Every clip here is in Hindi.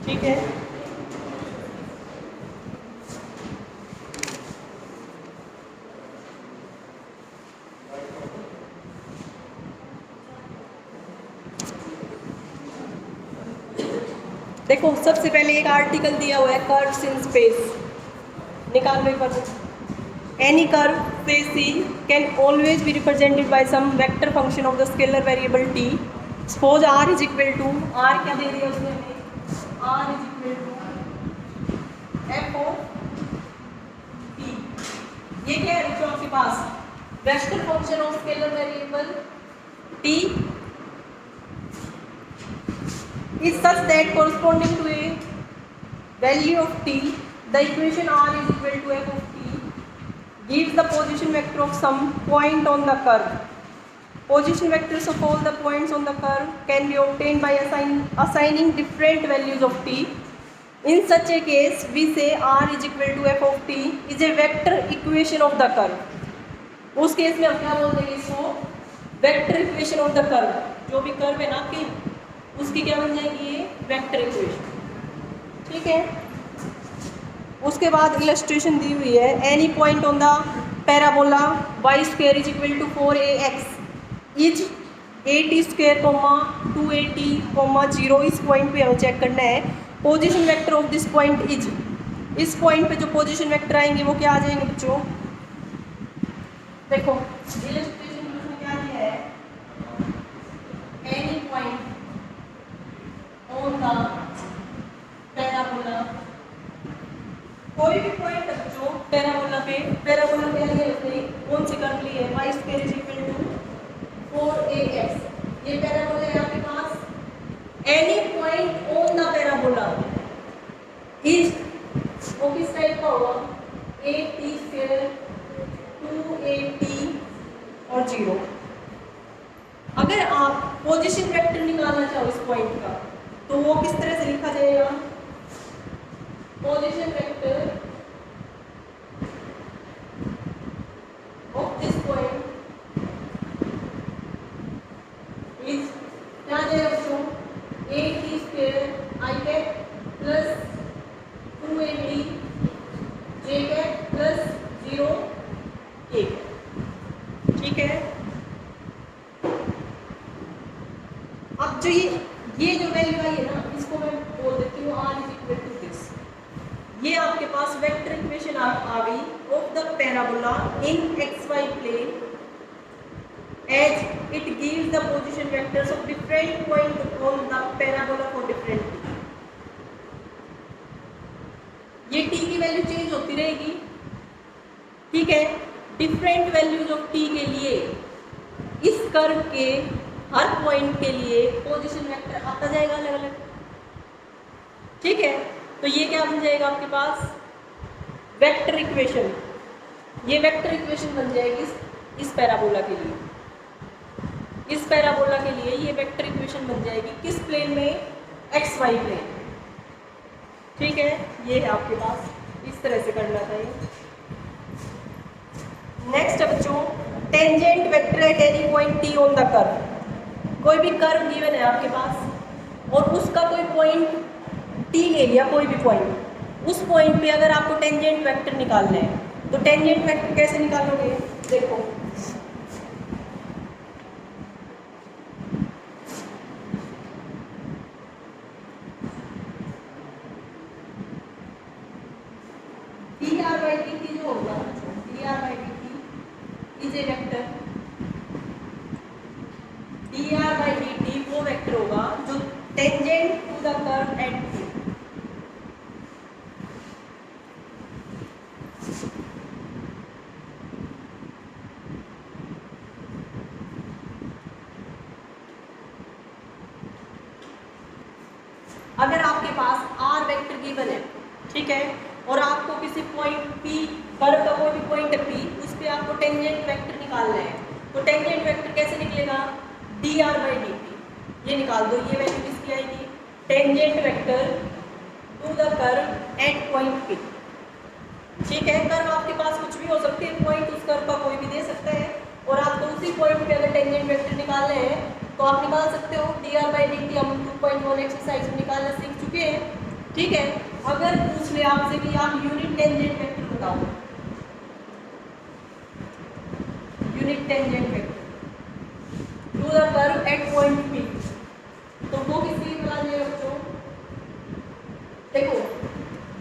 ठीक है। देखो सबसे पहले एक आर्टिकल दिया हुआ है कर्व्स इन स्पेस, निकाल लो एक बार। Any curve space C can always be represented by some vector function of the scalar variable t। Suppose r is equal to, r क्या दे दिया उसने हमें, r is equal to f of t। ये क्या है बच्चों आपके पास, vector function of scalar variable t is such that corresponding to a value of t, the equation r is equal to f of t gives the position vector of some point on the curve. Position vectors of all the points on the curve can be obtained by assigning different values of t. In such a case, we say r is equal to f of t is a vector equation of the curve. उस केस में हम क्या बोल देंगे इसको, vector equation of the curve. जो भी कर्व है ना कि उसकी क्या बन जाएगी, ये वेक्टर इक्वेशन। ठीक है। उसके बाद इलस्ट्रेशन दी हुई है, any point on the parabola y square is equal to 4ax is 8t square 2at 0। इस पॉइंट पे हमें चेक करना है position vector of this point is. इस पॉइंट पे जो पोजीशन वेक्टर आएंगे वो क्या आ जाएंगे बच्चों, देखो इलस्ट्रेशन में क्या दिया है, any point on the parabola, कोई भी पॉइंट बच्चों पैराबोला पे लिए उसने कौन से कर्व लिए, y square is equal to 4ax। ये पैराबोला है आपके पास। Any point on the parabola is, वो किस टाइप का होगा, 8t स्क्वायर 2at और 0। अगर आप पोजीशन वेक्टर निकालना चाहो इस पॉइंट का तो वो किस तरह से लिखा जाएगा, position vector of this point is क्या जाएगा बच्चों, 8t square i cap plus 2at j cap plus 0 k। ठीक है। अब जो ये जो वैल्यू आई है ना, इसको मैं बोल देती हूँ r is equal to this. ये आपके पास वेक्टर इक्वेशन आ गई of the parabola in xy plane as it gives the position vectors of different point on the parabola for different t। ये t की वैल्यू चेंज होती रहेगी। ठीक है। डिफरेंट वैल्यूज ऑफ t के लिए इस कर्व के हर पॉइंट के लिए पोजीशन वेक्टर आता जाएगा अलग अलग। ठीक है। तो ये क्या बन जाएगा आपके पास, वेक्टर इक्वेशन। ये वेक्टर इक्वेशन बन जाएगी इस पैराबोला के लिए, इस पैराबोला के लिए ये वेक्टर इक्वेशन बन जाएगी किस प्लेन में, xy प्लेन। ठीक है। ये है आपके पास, इस तरह से करना चाहिए। नेक्स्ट है बच्चों, tangent vector at any point t on the curve. कोई भी कर्व गिवन है आपके पास और उसका कोई पॉइंट t ले लिया, कोई भी पॉइंट, उस पॉइंट पे अगर आपको टेंजेंट वेक्टर निकालना है तो टेंजेंट वेक्टर कैसे निकालोगे, देखो dr/dt जो होगा, dr/dt is a vector, dr/dt वो वेक्टर होगा जो tangent to the curve at t। अगर आपके पास r वेक्टर गिवन है, ठीक है, और आपको किसी पॉइंट p, कर्व का कोई भी पॉइंट है p, उस पे आपको टेंजेंट वेक्टर निकालना है, तो टेंजेंट वेक्टर कैसे निकलेगा, dr/dt। ये निकाल दो, ये वैल्यू किसकी आएगी, tangent vector to the curve at point p। ठीक है। कर्व आपके पास कुछ भी हो सकते हैं, पॉइंट उस कर्व का कोई भी दे सकता है और आपको उसी पॉइंट पे अगर टेंजेंट वेक्टर निकालने हैं तो आप निकाल सकते हो। dr/dt हम 2.1 एक्सरसाइज में निकालना सीख चुके हैं। ठीक है, अगर पूछ ले आपसे कि आप यूनिट टेंजेंट वेक्टर बताओ, unit tangent vector to the curve at point P, तो वो किसके इक्वल है बच्चों? देखो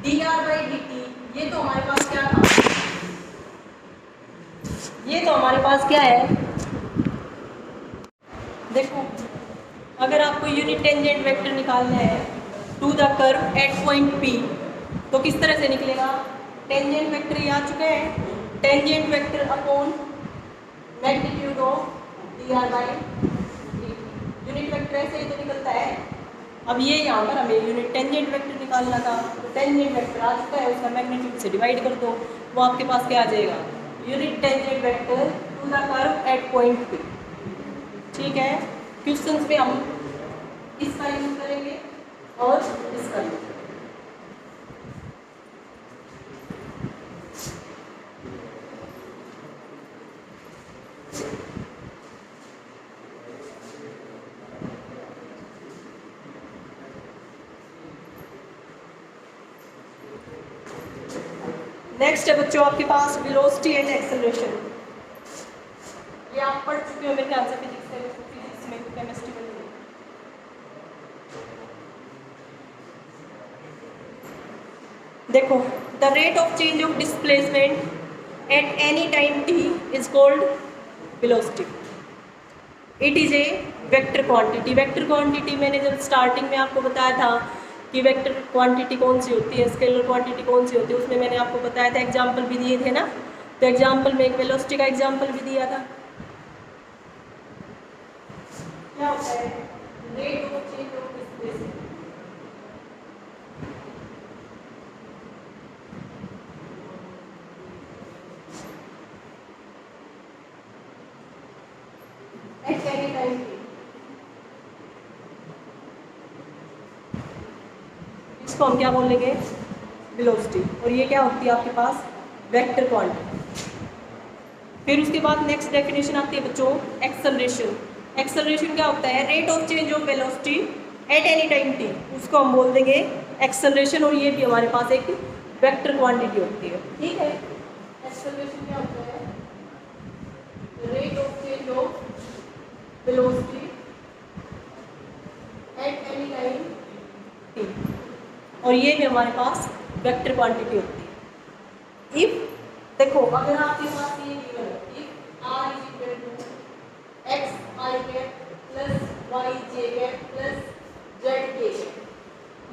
dr/dt, ये तो हमारे पास क्या था, ये तो हमारे पास क्या है, देखो अगर आपको यूनिट टेंजेंट वेक्टर निकालना है to the curve at point P, तो किस तरह से निकलेगा? टेंजेंट वेक्टर ये आ चुका है, tangent vector upon magnitude of dr/dt, unit vector ऐसे ही तो निकलता है। अब ये यहाँ पर हमें यूनिट टेंजेंट वेक्टर निकालना था, तो टेंजेंट वेक्टर आ चुका है, उसका मैग्नीट्यूड से डिवाइड कर दो, वो आपके पास क्या आ जाएगा? Unit tangent vector to the curve at point P। ठीक है, क्वेश्चंस में हम इसका यूज करेंगे और इसका यूज करेंगे। नेक्स्ट है बच्चों आपके पास वेलोसिटी एंड एक्सेलरेशन। ये आप पढ़ चुके हो मेरे ख्याल से फिजिक्स में, केमिस्ट्री में। देखो the rate of change of displacement eight any time t is called velocity. It is a vector quantity. Vector quantity मैंने जब स्टार्टिंग में आपको बताया था कि वेक्टर क्वांटिटी कौन सी होती है, स्केलर क्वांटिटी कौन सी होती है, उसमें मैंने आपको बताया था, एग्जाम्पल भी दिए थे ना। तो एग्जाम्पल में एक वेलोसिटी का एग्जाम्पल भी दिया था। क्या होता है? Rate of change of displacement. Eight any time t, इसको हम क्या बोलेंगे? वेलोसिटी। और ये क्या होती है आपके पास? Vector quantity. फिर उसके बाद नेक्स्ट डेफिनेशन आती है बच्चों एक्सेलरेशन। एक्सेलरेशन क्या होता है? Rate of change of velocity at any time t, उसको हम बोल देंगे एक्सेलरेशन। और ये भी हमारे पास एक वेक्टर क्वांटिटी होती है। ठीक है, एक्सेलरेशन क्या होता है? Rate of change of velocity at any time t, और ये भी हमारे पास वेक्टर क्वांटिटी होती है। इफ देखो अगर आपके पास ये गिवन है, if r is equal to x i cap plus y j cap plus z k cap,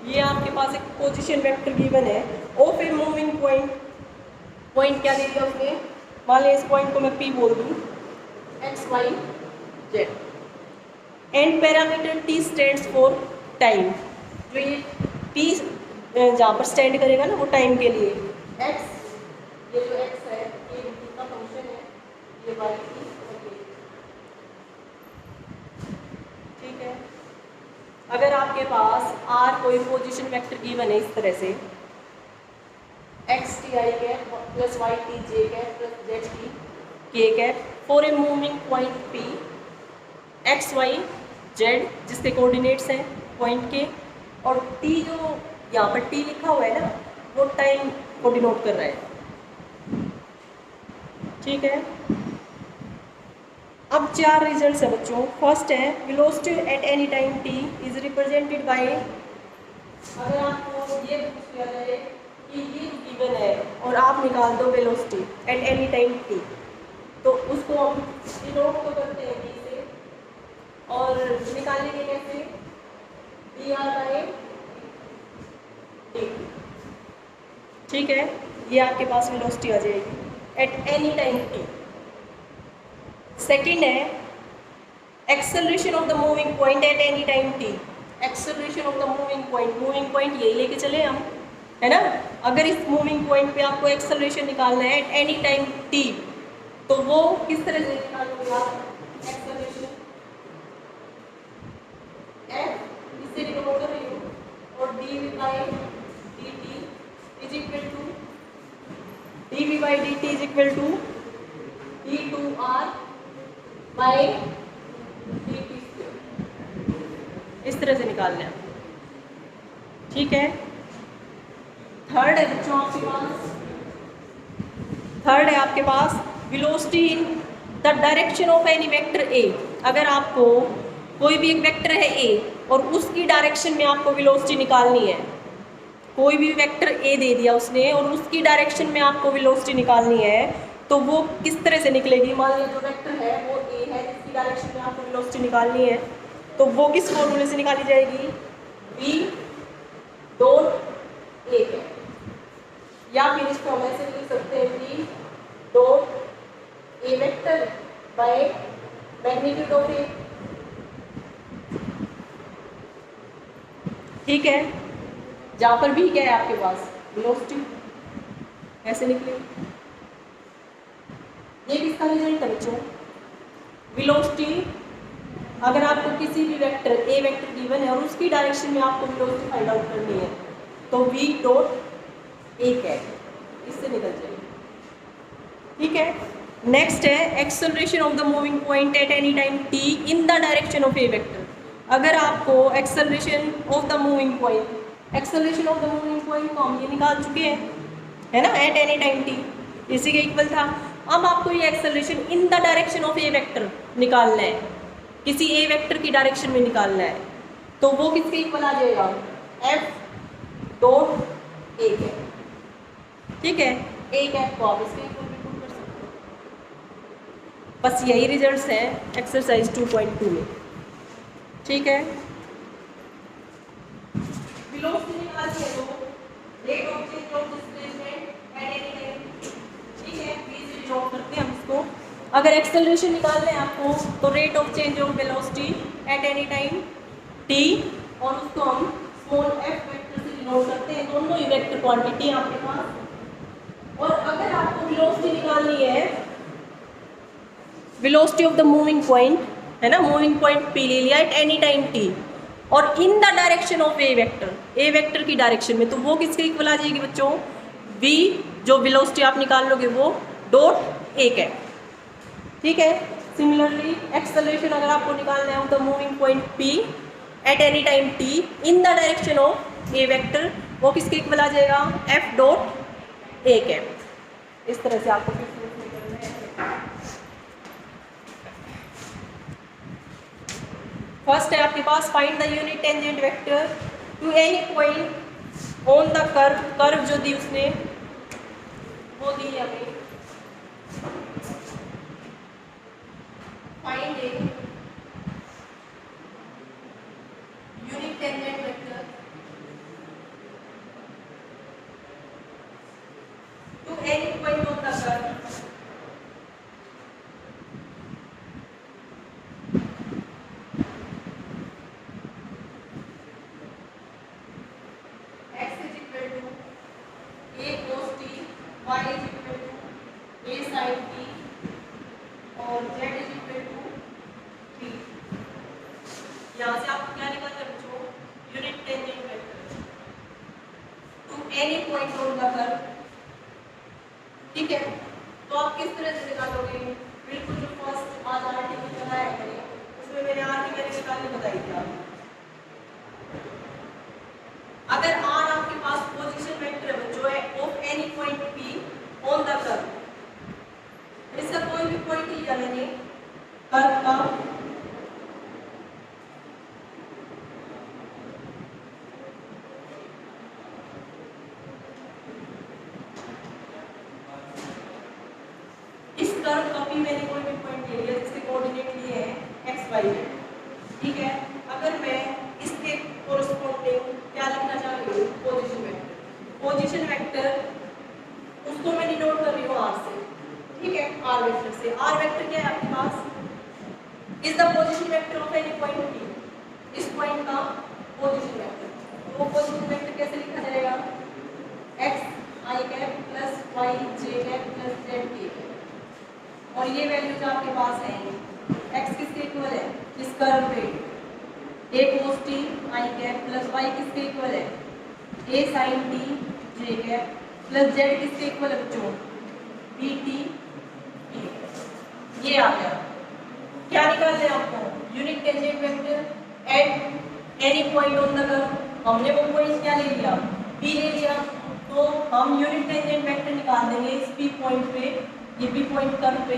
ये आपके पास एक पोजीशन वेक्टर गिवन है of a moving point. Point क्या दे दिया उसने? मान लीजिए इस पॉइंट को मैं P बोल दूँ, x y z, and parameter t stands for time. जो ये t जहाँ पर स्टैंड करेगा ना वो टाइम के लिए, x, ये जो x है ये का फंक्शन है, ये y की, ठीक है। अगर आपके पास r कोई पोजीशन वेक्टर गिवन है इस तरह से, x t i cap plus y t j cap plus z t k cap for a moving point P x y z, जिसके कोऑर्डिनेट्स हैं पॉइंट के, और t जो यहाँ पर t लिखा हुआ है ना वो टाइम को डिनोट कर रहा है। ठीक है, अब 4 रिजल्ट्स है बच्चों। फर्स्ट है velocity at any time t is represented by, अगर आपको ये पूछ लिया जाए कि ये गिवन है और आप निकाल दो velocity at any time t, तो उसको हम डिनोट तो करते हैं t से, और निकालेंगे कैसे? dr/dt। ठीक है, ये आपके पास वेलोसिटी आ जाएगी at any time t। Second है acceleration of the moving point at any time t। Acceleration of the moving point यही लेके चले हम, है ना। अगर इस मूविंग पॉइंट पे आपको एक्सेलरेशन निकालना है एट एनी टाइम t, तो वो किस तरह से निकालोगे आप? एक्सेलरेशन f, इससे डिनोट कर रही हूँ, और dv/dt is equal to dv/dt is equal to d2r by dt²। इस तरह से निकालना है, ठीक है। थर्ड है बच्चों आपके पास, थर्ड है आपके पास velocity in the direction of any vector a. अगर आपको कोई भी एक वेक्टर है ए और उसकी डायरेक्शन में आपको वेलोसिटी निकालनी है, कोई भी वेक्टर ए दे दिया उसने और उसकी डायरेक्शन में आपको वेलोसिटी निकालनी है, तो वो किस तरह से निकलेगी? मान लीजिए जो वेक्टर है वो ए है जिसकी डायरेक्शन में आपको वेलोसिटी निकालनी है, तो वो किस फॉर्मूले से निकाली जाएगी? v डॉट ए है, या फिर इस फॉर्मूले से लिख सकते हैं v dot a vector by magnitude of a. ठीक है, जहां पर भी क्या है आपके पास? वेलोसिटी। ऐसे निकलेगी। ये किसका रिजल्ट है बच्चों? वेलोसिटी, अगर आपको किसी भी वेक्टर ए वेक्टर गिवन है और उसकी डायरेक्शन में आपको वेलोसिटी फाइंड आउट करनी है, तो v डॉट ए है, इससे निकल जाएगी। ठीक है, नेक्स्ट है acceleration of the moving point at any time t in the direction of a vector. अगर आपको acceleration of the moving point, acceleration of the moving point को हम ये निकाल चुके हैं, है ना, एट एनी टाइम t, इसी के इक्वल था। अब आपको ये acceleration in the direction of a vector निकालना है, किसी ए वेक्टर की डायरेक्शन में निकालना है, तो वो किसके इक्वल आ जाएगा? f dot a cap. ठीक है, ए कैप को आप इसके इक्वल भी पुट कर सकते हो। बस यही रिजल्ट्स हैं एक्सरसाइज 2.2 में। ठीक है, वेलोसिटी निकालनी है तो rate of change of displacement eight any time. ठीक है, v से ड्रॉप करते हैं हम इसको। अगर एक्सेलरेशन निकालना है आपको तो rate of change of velocity at any time t, और उसको हम स्मॉल f वेक्टर से डिनोट करते हैं, दोनों ही वेक्टर क्वांटिटी है आपके पास। और अगर आपको वेलोसिटी निकालनी है, velocity of the moving point, है ना, मूविंग पॉइंट p ले लिया एट एनी टाइम t और इन the direction of a vector, a vector की डायरेक्शन में, तो वो किसके इक्वल आ जाएगी बच्चों? v, जो वेलोसिटी आप निकाल लोगे वो डॉट ए कैप। ठीक है, सिमिलरली एक्सेलरेशन अगर आपको निकालना है the moving point p at any time t in the direction of a vector, वो किसके इक्वल आ जाएगा? f dot a cap. इस तरह से आपको फर्स्ट है आपके पास find the unit tangent vector to any point on the curve. Curve जो दी उसने वो दी हमें, find a unit tangent vector to any point on the curve ठीक है, तो आप किस तरह से निकालोगे? बिल्कुल जो फर्स्ट आज आर्टिकल बनाया मैंने, उसमें मैंने आर्टिकल निकालने बताई थी आपको। अगर आर आपके पास पोजीशन वेक्टर है बच्चों है of any point P on the curve, इसका कोई भी पॉइंट लिया मैंने कर्व का, कर्व का भी मैंने कोई भी पॉइंट ले लिया जिसके कोऑर्डिनेट लिए हैं x y z। ठीक है, अगर मैं इसके कोरस्पोंडिंग क्या लिखना चाह रही हूँ? Position vector. पोजीशन वेक्टर उसको मैं डिनोट कर रही हूँ r से। ठीक है, r वेक्टर से। r वेक्टर क्या है आपके पास? Is the position vector of any point p, इस पॉइंट का पोजीशन वेक्टर। वो पोजीशन वेक्टर कैसे लिखा जाएगा? x i cap plus y j cap plus z k cap. और ये वैल्यू जो आपके पास है x किसके इक्वल है? इस कर्व पे a cos t i cap plus y किसके इक्वल है? a sin t j cap plus z किसके इक्वल है बच्चों? b t k। ये आ गया। क्या निकालना है आपको? Unit tangent vector at any point on the curve. हमने वो पॉइंट क्या ले लिया? P ले लिया तो हम यूनिट टेंजेंट वेक्टर निकाल देंगे इस P पॉइंट पे, ये P पॉइंट कर्व पे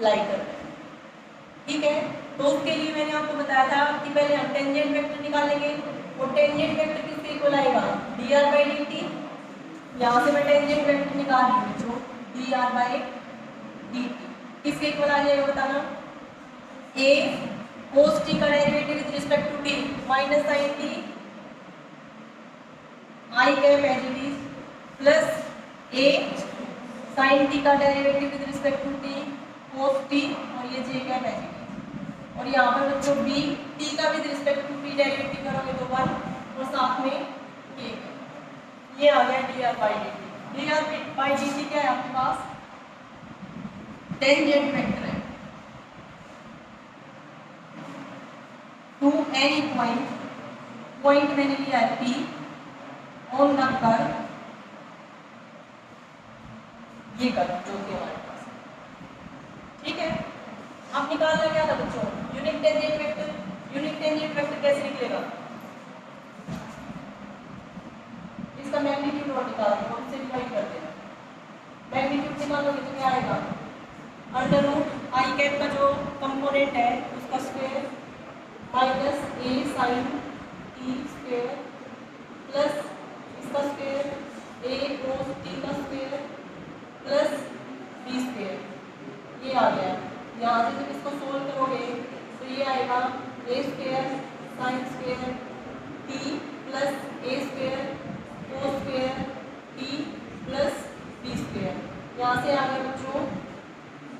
लाई कर रहे हैं, ठीक है। तो उसके लिए मैंने आपको बताया था कि पहले हम टेंजेंट वेक्टर निकालेंगे, और टेंजेंट वेक्टर किसके इक्वल आएगा, dr/dt। यहाँ से मैं टेंजेंट वेक्टर निकाल रही हूँ जो dr/dt किसके इक्वल आ जाएगा बताना, a cos t का derivative with respect to t minus sin t I cap as it is plus a sin t का derivative with respect to t cos t और ये j cap as it is, और यहाँ पर बच्चों b t का with respect to t derivative करोगे तो 1 और साथ में k, ये आ गया dr/dt। dr/dt क्या है आपके पास, टेंजेंट वेक्टर है टू एनी पॉइंट, पॉइंट मैंने लिया है P ऑन द कर्व, ये कर्व जो कि हमारे पास, ठीक है। अब निकालना क्या था बच्चों, unit tangent vector. Unit tangent vector कैसे निकलेगा, इसका मैग्नीट्यूड और निकाल दो, हमसे डिवाइड कर देना, मैग्नीट्यूड निकालोगे तो क्या आएगा, अंडर रूट आई कैप का जो कंपोनेंट है उसका square minus a sin t square plus इसका स्क्वायर a cos t का स्क्वायर प्लस b स्क्वायर, ये आ गया। यहाँ से जब इसको सोल्व करोगे तो ये आएगा a square sin square t plus a square cos square t plus b square. यहाँ से आ गया बच्चों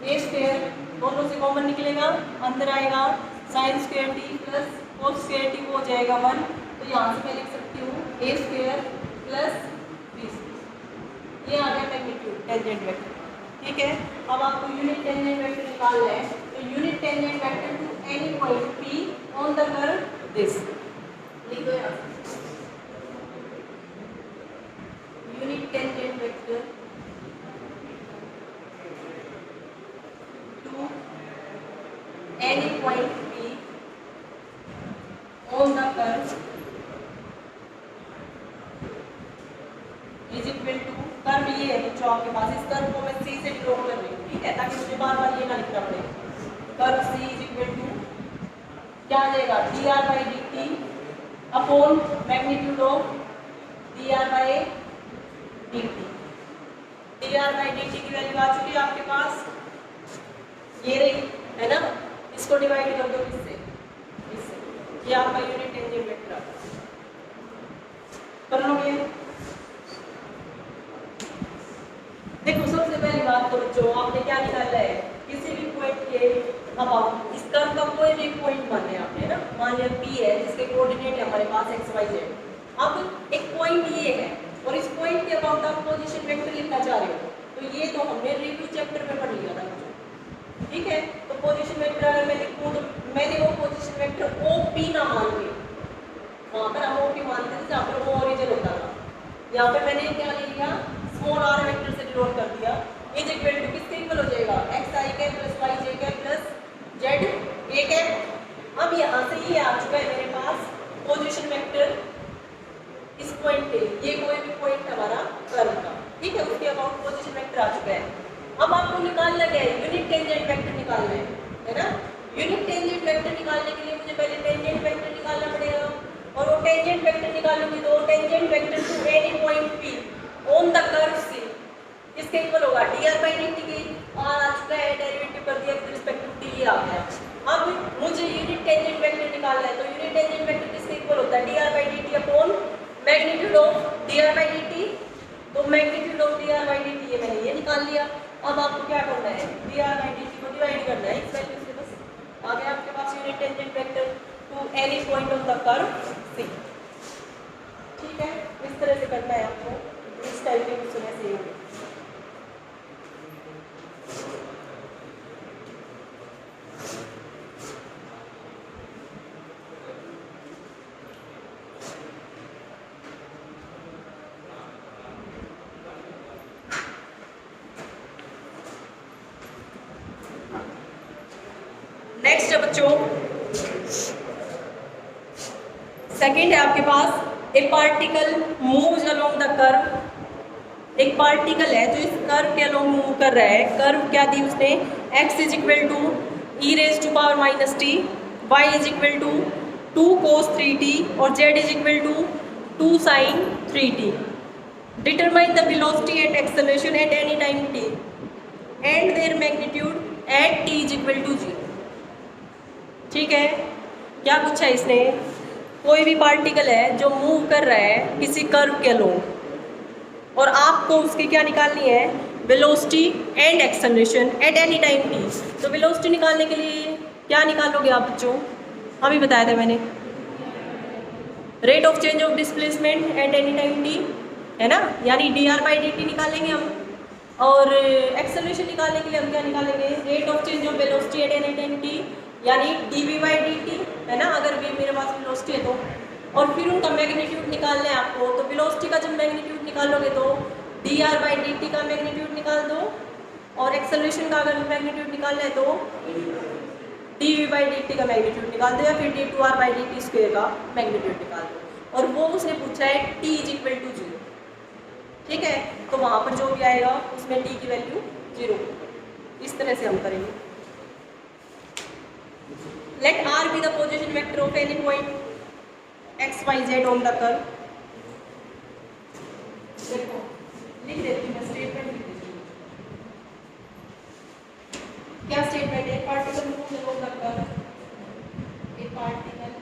a स्क्वायर, दोनों से कॉमन निकलेगा, अंदर आएगा sine square T plus cos square T हो जाएगा 1, तो यहाँ से मैं लिख सकती हूँ a square plus b square, ये आ गया मैग्नीट्यूड टेंजेंट वेक्टर, ठीक है। अब आपको यूनिट टेंजेंट वेक्टर निकालना है, तो unit tangent vector to any point P on the curve this, लिख दो यहाँ, unit tangent vector to any point P on the curve is equal to, curve ये है बच्चों आपके पास, इस कर्व को मैं C से डिनोट कर रही हूँ, ठीक है, ताकि मुझे बार बार ये ना लिखना पड़े। Curve C is equal to क्या आ जाएगा, dr/dt upon magnitude of dr/dt। dr/dt की वैल्यू आ चुकी है आपके पास, ये रही है ना, इसको डिवाइड कर दो किससे, इससे, ये आपका यूनिट टेंजेंट वेक्टर कर लोगे। देखो सबसे पहली बात तो बच्चों आपने क्या निकाला है, किसी भी पॉइंट के अबाउट, इस कर्व का कोई भी पॉइंट मान लिया आपने ना, मान लिया P है जिसके कोऑर्डिनेट है हमारे पास x y z। अब एक पॉइंट ये है और इस पॉइंट के अबाउट आप पोजीशन वेक्टर लिखना चाह रहे हो, तो ये तो हमने रिव्यू चैप्टर में पढ़ लिया था, ठीक है। तो पोजीशन वेक्टर अगर मैं लिखूं तो मैंने वो पोजीशन वेक्टर OP ना मान के, वहाँ पर हम OP मानते थे जहाँ पर वो ओरिजिन होता था, यहाँ पर मैंने क्या ले लिया, स्मॉल r वेक्टर से डिनोट कर दिया, इज इक्वल टू किसके इक्वल हो जाएगा, xi cap plus yj cap plus za cap. अब यहाँ से ये आ चुका है मेरे पास पोजीशन वेक्टर इस पॉइंट पे, ये कोई भी पॉइंट हमारा कर्व का, ठीक है, उसके अबाउट पोजीशन वेक्टर आ चुका है। अब आपको निकालना क्या है, यूनिट टेंजेंट वेक्टर निकालना है ना। यूनिट टेंजेंट वेक्टर निकालने के लिए मुझे पहले टेंजेंट वेक्टर निकालना पड़ेगा, और वो टेंजेंट वेक्टर निकालूंगी तो tangent vector to any point P on the curve C किसके इक्वल होगा, dr/dt की, और आ चुका है डेरिवेटिव कर दिया विद रिस्पेक्ट टू t, आ गया। अब मुझे यूनिट टेंजेंट वेक्टर निकालना है, तो यूनिट टेंजेंट वेक्टर किसके इक्वल होता है, dr/dt upon magnitude of dr/dt, तो मैग्नीट्यूड ऑफ dr/dt ये मैंने ये निकाल लिया। अब आपको क्या करना है, dr/dt को डिवाइड करना है इस वैल्यू से, बस आ गया आपके पास unit tangent vector to any point of the curve C, ठीक है। इस तरह से करना है आपको, इस टाइप के क्वेश्चन ऐसे होंगे। नेक्स्ट है बच्चों, सेकंड है आपके पास a particle moves along the curve, एक पार्टिकल है जो इस कर्व के अलोंग मूव कर रहा है। कर्व क्या दी उसने, x is equal to e raise to power minus t, y is equal to 2 cos 3t और z is equal to 2 sin 3t। Determine the velocity and acceleration at any time t and their magnitude at t is equal to 0। ठीक है, क्या पूछा है इसने, कोई भी पार्टिकल है जो मूव कर रहा है किसी कर्व के अलोंग और आपको उसकी क्या निकालनी है, velocity and acceleration at any time t। तो वेलोसिटी निकालने के लिए क्या निकालोगे आप बच्चों, अभी बताया था मैंने, rate of change of displacement eight any time t है ना, यानी dr/dt निकालेंगे हम। और एक्सेलरेशन निकालने के लिए हम क्या निकालेंगे, rate of change of velocity at any time t यानी dv/dt है ना, अगर v मेरे पास वेलोसिटी है तो। और फिर उनका मैग्नीट्यूड निकालना है आपको, तो वेलोसिटी का जब मैग्नीट्यूड निकालोगे तो dr/dt का मैग्नीट्यूड निकाल दो और एक्सेलरेशन का अगर मैग्नीट्यूड निकालना है तो dv/dt का मैग्नीट्यूड निकाल दो या फिर d2r/dt² का मैग्नीट्यूड निकाल दो। और वो उसने पूछा है t इज इक्वल टू 0। ठीक है, तो वहाँ पर जो भी आएगा उसमें t की वैल्यू 0। इस तरह से हम करेंगे। Let r be the position vector of any point x y z on the curve. देखो लिख देती हूँ मैं, स्टेटमेंट लिख देती हूँ। क्या स्टेटमेंट है, particle moves along the curve, a particle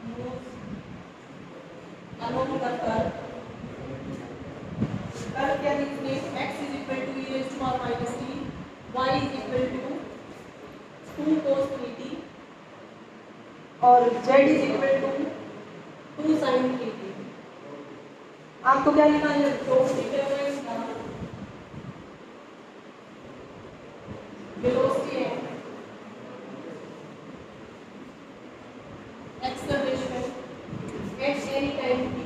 moves along the curve. Curve क्या लिखने, x is equal to e raise to power minus t, y is equal to 2 cos 3t और z is equal to 2 sin 3t। आपको क्या निकालना है, तो वेलोसिटी है, acceleration at any time t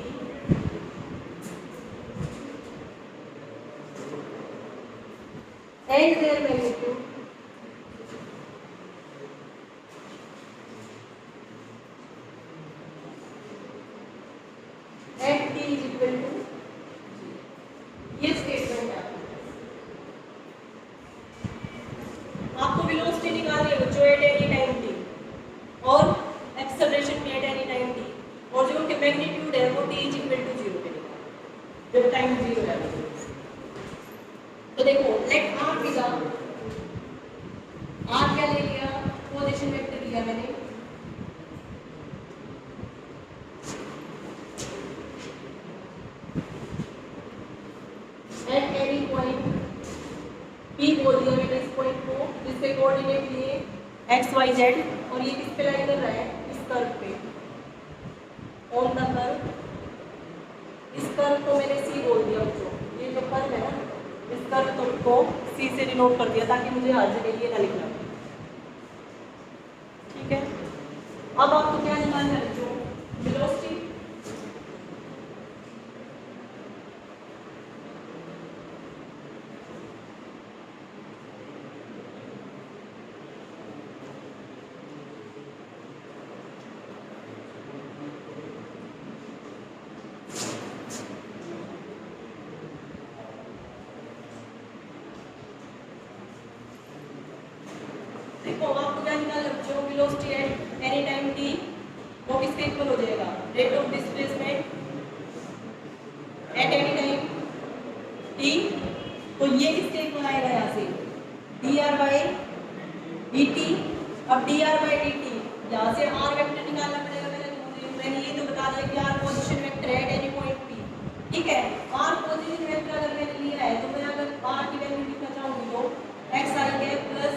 and their magnitude at t is equal to, ये स्टेटमेंट है। आपको वेलोसिटी निकालनी है बच्चों एट एनी टाइम t और एक्सेलरेशन भी एट एनी टाइम t, और जो उनके मैग्नीट्यूड है वो t इज इक्वल टू 0 पे निकालना जब टाइम 0 है। तो देखो let r be the, r क्या ले लिया, पोजीशन वेक्टर लिया मैंने, एट एनी पॉइंट P बोल दिया मैंने इस पॉइंट को, जिसके कोऑर्डिनेट लिए x y z, और ये किस पे लाइन कर रहा है, इस कर्व पे, ऑन द कर्व। इस कर्व को मैंने C बोल दिया बच्चों, ये जो कर्व है ना, इस कर्व को C से डिनोट कर दिया ताकि मुझे हर जगह ये ना लिखना। ठीक है, अब आपको क्या निकालना है बच्चों, वेलोसिटी। देखो आपको क्या निकालना है बच्चों, velocity at any time t वो किसके इक्वल हो जाएगा, rate of displacement eight any time t। तो ये किसके इक्वल आएगा, यहाँ से dr/dt। अब dr/dt यहाँ से r वेक्टर निकालना पड़ेगा पहले तो मुझे, मैंने ये तो बता दिया कि r पोजीशन वेक्टर है एट एनी पॉइंट p। ठीक है, r पोजीशन वेक्टर अगर मैंने लिया है तो मैं अगर r की वैल्यू लिखना चाहूँगी तो xi plus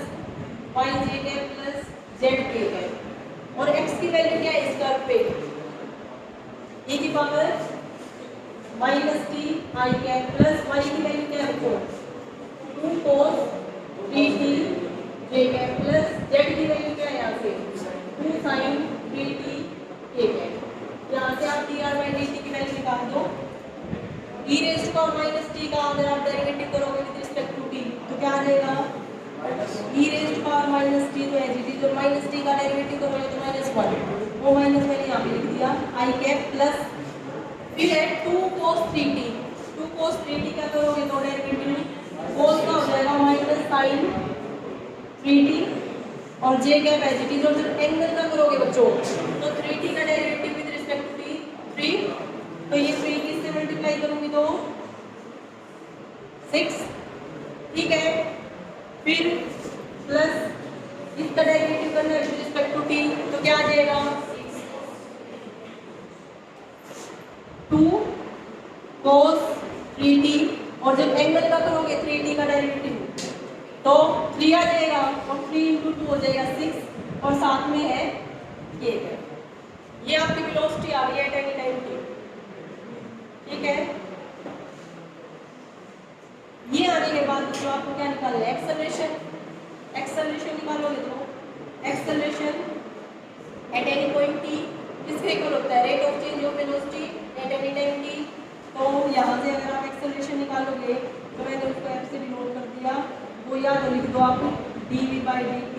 yj plus zk, और x की वैल्यू क्या है इस कर्व पे, e की power minus t i cap plus y की वैल्यू क्या है बच्चों, 2 cos 3t j cap plus z की वैल्यू क्या है यहाँ से 2 sin 3t k कैप। यहाँ से आप dr/dt की वैल्यू निकाल दो, e raise to power minus t का अगर आप डेरिवेटिव करोगे विद रिस्पेक्ट टू t तो क्या आ जाएगा, e raise to power minus t तो है जी, तो माइनस t का डेरिवेटिव करोगे तो -1, वो माइनस मैंने यहाँ पे लिख दिया आई कैप प्लस, फिर है 2 cos 3t, 2 cos 3t क्या करोगे तो डेरिवेटिव cos का हो जाएगा माइनस साइन 3t और j cap as it is, और जब एंगल का करोगे बच्चों तो 3t का derivative with respect to t 3, तो ये 3 किससे मल्टीप्लाई करूंगी तो 6, ठीक है। फिर प्लस इसका डेरिवेटिव करना है विद रिस्पेक्ट टू t, तो क्या आ जाएगा 2 cos 3t, और जब एंगल का करोगे 3t का डेरिवेटिव तो 3 आ जाएगा और 3 × 2 हो जाएगा 6, और साथ में है ये आपकी वेलोसिटी आ रही है एट एनी टाइम t, ठीक है। ये आने के बाद जो आपको क्या निकालना है एक्सेलरेशन, एक्सेलरेशन निकालोगे तो acceleration at any point t किसके इक्वल होता है rate of change of velocity at any time t, तो यहाँ से अगर आप एक्सेलरेशन निकालोगे तो मैंने उसको f से डिनोट कर दिया, वो या तो लिख दो आप dv/dt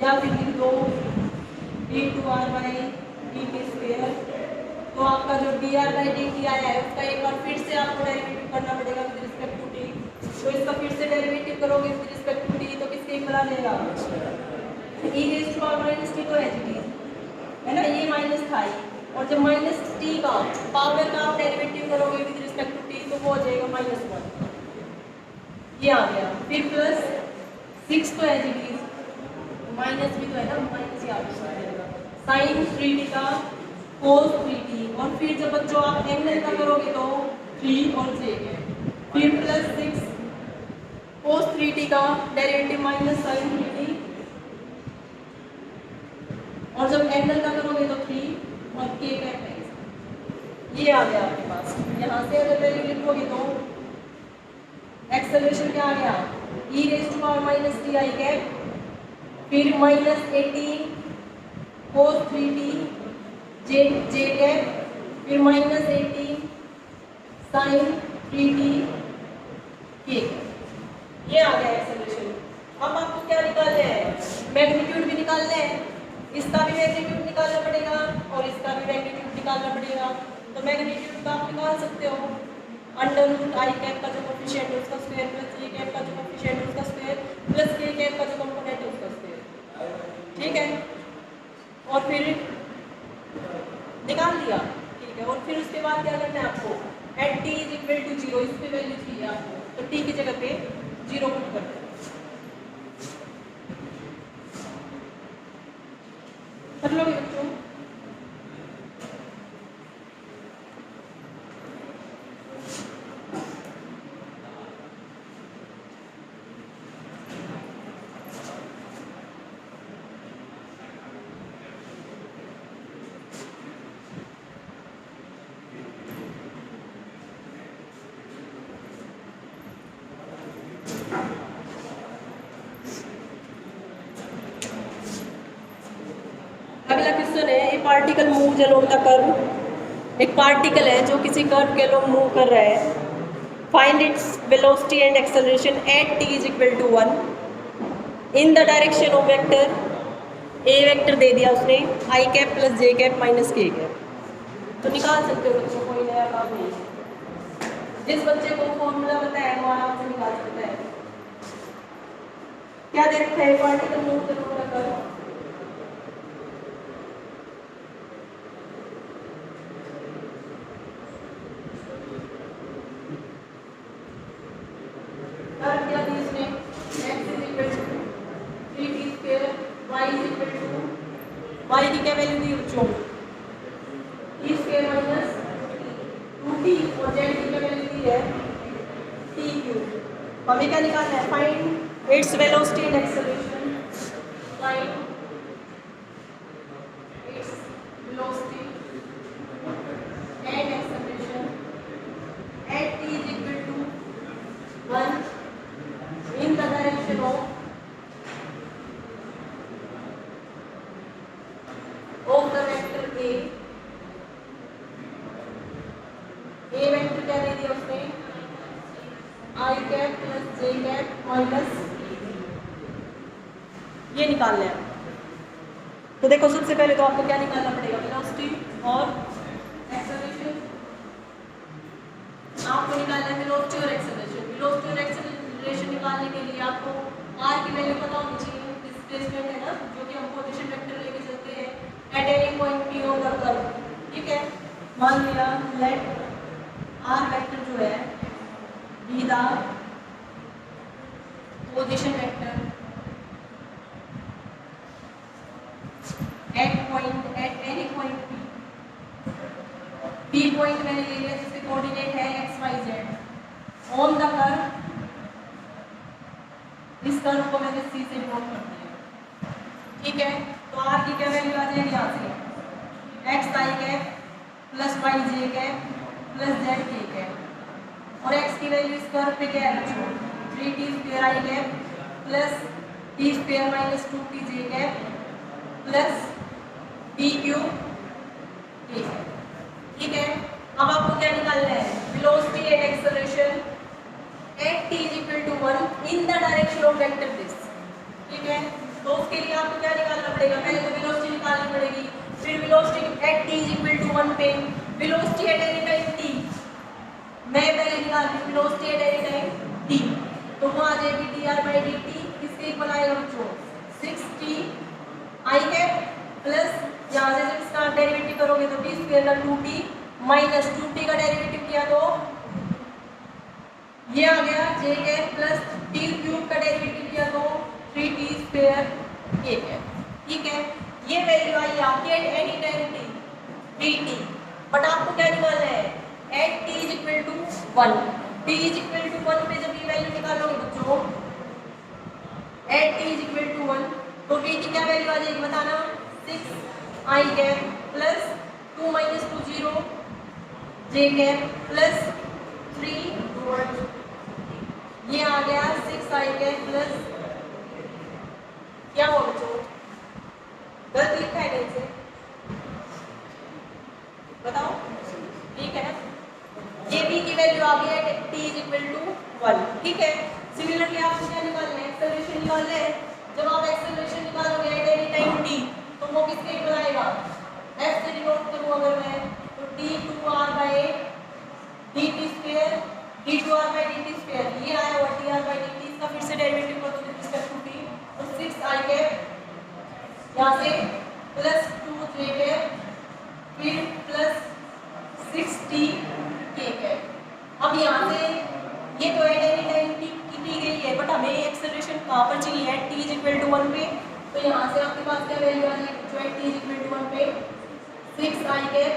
या फिर लिख दो d2r/dt², तो आपका जो dr/dt आया है उसका एक बार फिर से आपको डेरिवेटिव करना पड़ेगा विद रिस्पेक्ट टू t, तो इसका फिर से डेरिवेटिव करोगे विद रिस्पेक्ट टू t तो किसके इक्वल आ जाएगा e⁻t तो है ना, ये माइनस था ही, और जब माइनस t का पावर का आप डेरिवेटिव करोगे विद रिस्पेक्ट टू t तो वो हो जाएगा -1, ये आ गया। फिर प्लस 6 तो एज इट इज, माइनस भी तो है ना, माइनस ही आ जाएगा साइन 3t का cos 3t, और फिर जब बच्चों आप एंगल का करोगे तो 3 और j है, फिर प्लस 6 cos 3t का डेरिवेटिव माइनस साइन 3t, और जब एंगल का करोगे तो 3 और k कैप है, ये आ गया आपके पास। यहाँ से अगर वैल्यू लिखोगे तो एक्सेलरेशन क्या आ गया e⁻t आई कैप, फिर -18 cos 3t j कैप, फिर -18 sin 3t k, ये आ गया एक्सेलरेशन। अब आपको क्या निकालना है मैग्नीट्यूड भी निकालना है, इसका भी मैग्नीट्यूड निकालना पड़ेगा और इसका भी मैग्नीट्यूड निकालना पड़ेगा, तो मैग्नीट्यूड का आप निकाल सकते हो अंडर आई कैप का जो कोफिशिएंट है उसका स्क्वायर प्लस जे कैप का जो कोफिशिएंट है उसका स्क्वायर प्लस के कैप का जो कंपोनेंट है उसका स्क्वायर, ठीक है। और फिर निकाल लिया, ठीक है। और फिर उसके बाद क्या करना है आपको एट t = 0, इस पे वैल्यू चाहिए आपको, तो t की जगह पे 0 पुट कर देना, कर लोगे बच्चों। अगला क्वेश्चन है ए particle moves along the curve, एक पार्टिकल है जो किसी कर्व के अलोंग मूव कर रहा है, find its velocity and acceleration at t = 1 in the direction of vector, a vector दे दिया उसने i cap plus j cap minus k cap, तो निकाल सकते हो बच्चों, कोई नया काम नहीं है, जिस बच्चे को फॉर्मूला पता है वो आराम से निकाल सकता है। क्या दे रखा है particle move along the curve, y की क्या वैल्यू दी बच्चों t² माइनस 2t, और z की क्या वैल्यू दी है t³। हमें क्या निकालना है find its velocity and acceleration, find its velocity and acceleration at t = 1 in the direction of the vector a vector क्या दे दिया उसने i cap plus j cap minus, ये निकालना है। तो देखो सबसे पहले तो आपको क्या निकालना पड़ेगा, वेलोसिटी और एक्सेलरेशन। आपको निकालना है वेलोसिटी और एक्सेलरेशन। वेलोसिटी और एक्सेलरेशन निकालने के लिए आपको r की वैल्यू पता होनी चाहिए, डिस्प्लेसमेंट है ना, जो कि हम पोजीशन वेक्टर लेके चलते हैं at any point p on the curve. ठीक है, मान लिया लेट r वेक्टर जो है B the position vector at any point p point मैंने ले लिया जिसके कोऑर्डिनेट है x y z on the curve. इस कर्व को मैंने c से नोट कर दिया। ठीक है, तो r की क्या वैल्यू आ जाएगी यहाँ से x i cap plus y j cap plus z k cap, और x की वैल्यू इस कर्व पे क्या है बच्चों 3t square i cap plus t square minus 2t j cap plus t cube k cap. ठीक है, अब आपको क्या निकालना है, velocity and acceleration at t is equal to 1 in the direction of vector this। ठीक है, तो उसके लिए आपको क्या निकालना पड़ेगा, पहले तो वेलोसिटी निकालनी पड़ेगी, फिर velocity at t is equal to 1 पे velocity at any time t, मैं पहले निकाल रही हूँ velocity at any time t, तो वो आ जाएगी dr by dt किसके इक्वल आएगा बच्चों 6t i कैप प्लस यहाँ से जब इसका डेरिवेटिव करोगे तो t स्क्वायर का 2t माइनस 2t का डेरिवेटिव किया तो ये आ गया j cap plus t cube का डेरिवेटिव किया तो 3t स्क्वायर k कैप। ठीक है, ये वैल्यू आई आपकी at any time t dt, but आपको क्या निकालना है at t is equal to 1। t is equal to 1 पे जब ये वैल्यू निकालोगे बच्चों at t is equal to 1 तो v की क्या वैल्यू आ जाएगी बताना 6i cap plus 2 minus 2 0 j cap plus 3 ये आ गया 6i कैप प्लस क्या हुआ बच्चों गलत लिखा है कहीं से बताओ। ठीक है, ये v की वैल्यू आ गई है t इज इक्वल टू 1। ठीक है, सिमिलरली आपको क्या निकालना है एक्सेलरेशन निकालना है। जब आप एक्सेलरेशन निकालोगे एट एनी टाइम t तो वो किसके इक्वल आएगा f से डिनोट करूं अगर मैं तो d2r by dt square d2r by dt square ये आया हुआ dr by dt, इसका फिर से डेरिवेटिव कर दो विद रिस्पेक्ट टू t और 6i कैप यहाँ से प्लस 2j कैप फिर प्लस 6t k कैप। अब यहाँ से ये तो एट एनी टाइम t की दी गई है, बट हमें एक्सेलरेशन कहाँ पर चाहिए है t इज इक्वल टू 1 पे, तो यहाँ से आपके पास क्या वैल्यू आ जाएगी जो है t इज इक्वल टू 1 पे 6i cap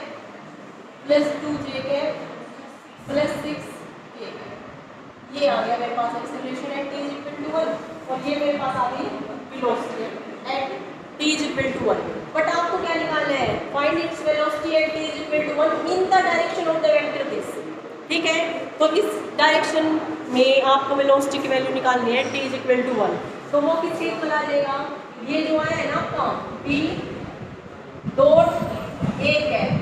plus 2j cap plus 6k cap. ये आ गया मेरे पास acceleration at t is equal to 1 और ये मेरे पास आ गई velocity at t is equal to 1। But आपको क्या निकालना है find its velocity at t is equal to 1 in the direction of the vector this. ठीक है, तो इस डायरेक्शन में आपको वेलोसिटी की वैल्यू निकालनी है t इज इक्वल टू 1, तो वो किसके इक्वल आ जाएगा ये जो आया है ना आपका p dot a cap,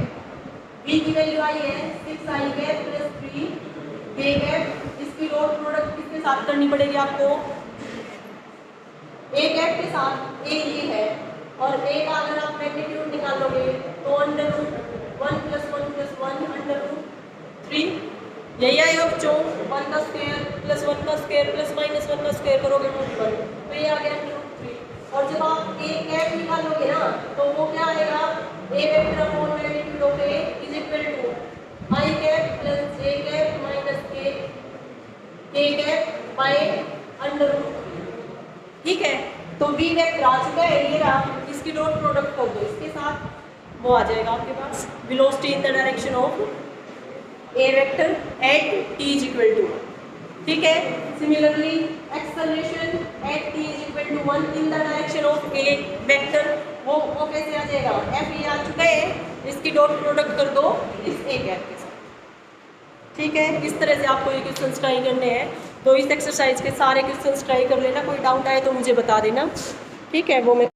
v की वैल्यू आई है 6i cap plus 3k cap, इसकी डॉट प्रोडक्ट किसके साथ करनी पड़ेगी आपको a कैप के साथ, a ये है और a का अगर आप मैग्नीट्यूड निकालोगे तो under root 1 plus 1 plus 1 under root 3 यही आएगा बच्चों 1 का स्क्वायर प्लस 1 का स्क्वायर प्लस माइनस 1 का स्क्वायर करोगे रूट 1 तो ये आ गया अंडर रूट 3। और जब आप a कैप निकालोगे ना तो वो क्या आएगा a vector upon magnitude of a is equal to i cap plus j cap minus k cap by under root 3। ठीक है, तो v वेक्टर आ चुका है, ये रहा, इसकी डॉट प्रोडक्ट कर दो इसके साथ, वो आ जाएगा आपके पास velocity in the direction of a vector at t is equal to 1। ठीक है, similarly acceleration at t is equal to 1 in the direction of a vector वो कैसे आ जाएगा f ये आ चुका है, इसकी डॉट प्रोडक्ट कर दो इस a कैप के साथ। ठीक है, इस तरह से आपको ये क्वेश्चंस ट्राई करने हैं, तो इस एक्सरसाइज के सारे क्वेश्चंस ट्राई कर लेना, कोई डाउट आए तो मुझे बता देना। ठीक है, वो मैं